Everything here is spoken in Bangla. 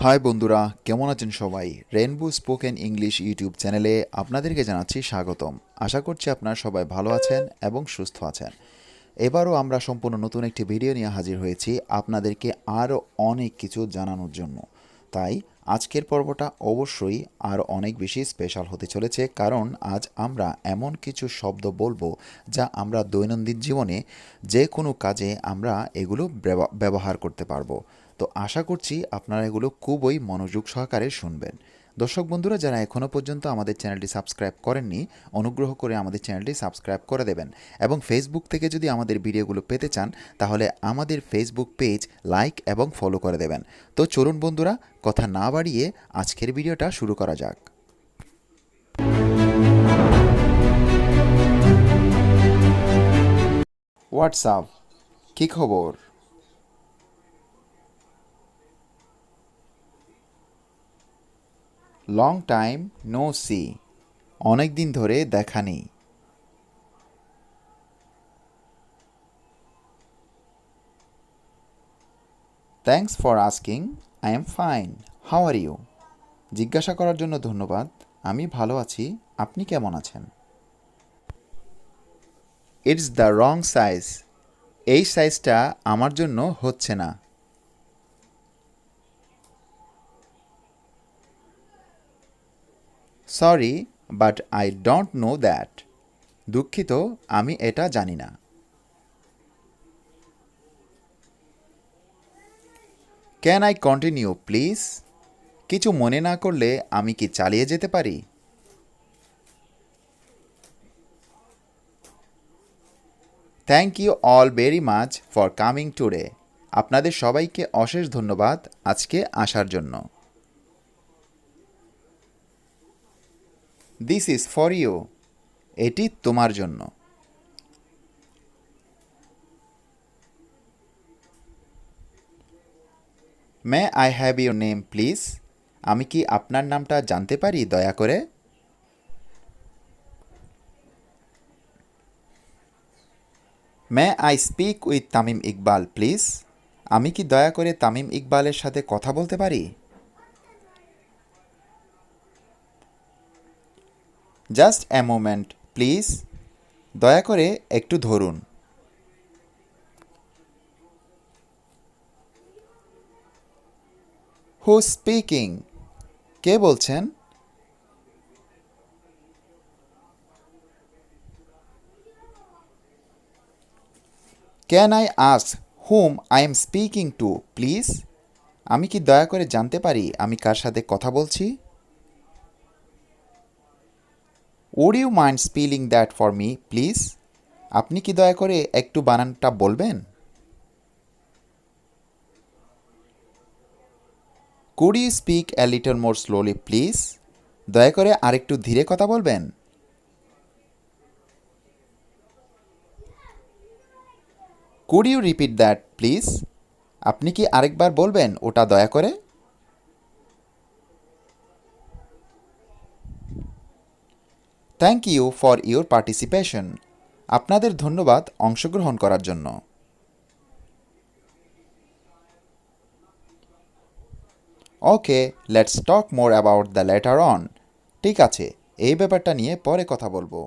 হাই বন্ধুরা, কেমন আছেন সবাই? রেইনবো স্পোকেন ইংলিশ ইউটিউব চ্যানেলে আপনাদেরকে জানাচ্ছি স্বাগতম। আশা করছি আপনারা সবাই ভালো আছেন এবং সুস্থ আছেন। এবারও আমরা সম্পূর্ণ নতুন একটি ভিডিও নিয়ে হাজির হয়েছি আপনাদেরকে আরও অনেক কিছু জানানোর জন্য। তাই আজকের পর্বটা অবশ্যই আরও অনেক বেশি স্পেশাল হতে চলেছে, কারণ আজ আমরা এমন কিছু শব্দ বলবো যা আমরা দৈনন্দিন জীবনে যে কোনো কাজে আমরা এগুলো ব্যবহার করতে পারবো। তো আশা করছি আপনারা এগুলো খুবই মনোযোগ সহকারে শুনবেন। দর্শক বন্ধুরা, যারা এখনও পর্যন্ত আমাদের চ্যানেলটি সাবস্ক্রাইব করেননি, অনুগ্রহ করে আমাদের চ্যানেলটি সাবস্ক্রাইব করে দেবেন। এবং ফেসবুক থেকে যদি আমাদের ভিডিওগুলো পেতে চান, তাহলে আমাদের ফেসবুক পেজ লাইক এবং ফলো করে দেবেন। তো চলুন বন্ধুরা, কথা না বাড়িয়ে আজকের ভিডিওটা শুরু করা যাক। হোয়াটসঅ্যাপ, কী খবর? লং টাইম নো সি, অনেক দিন ধরে দেখা নেই। Thanks for asking, I am fine, how are you? জিজ্ঞাসা করার জন্য ধন্যবাদ, আমি ভালো আছি, আপনি কেমন আছেন? ইটস দ্য রং সাইজ, এই সাইজটা আমার জন্য হচ্ছে না। Sorry, but I don't know that, দুঃখিত, আমি এটা জানি না। Can I continue please? কিছু মনে না করলে আমি কি চালিয়ে যেতে পারি? Thank you all very much for coming today, আপনাদের সবাইকে অশেষ ধন্যবাদ আজকে আসার জন্য। দিস ইজ ফর ইউ, এটি তোমার জন্য। May I have your name please? আমি কি আপনার নামটা জানতে পারি দয়া করে? May I speak with Tamim Iqbal please? আমি কি দয়া করে তামিম ইকবালের সাথে কথা বলতে পারি? জাস্ট এ মোমেন্ট প্লিজ, দয়া করে একটু ধরুন। হু স্পিকিং, কে বলছেন? Can I ask hmm I am speaking two please? আমি কি দয়া করে জানতে পারি আমি কার সাথে কথা বলছি? Would you mind spelling that for me please? আপনি কি দয়া করে একটু বানানটা বলবেন? Could you speak a little more slowly please? দয়া করে আরেকটু ধীরে কথা বলবেন? Could you repeat that please? আপনি কি আরেকবার বলবেন ওটা দয়া করে? Thank you for your participation, আপনাদের ধন্যবাদ অংশগ্রহণ করার জন্য। Okay, let's talk more about the later on. ঠিক আছে, এই ব্যাপারটা নিয়ে পরে কথা বলবো।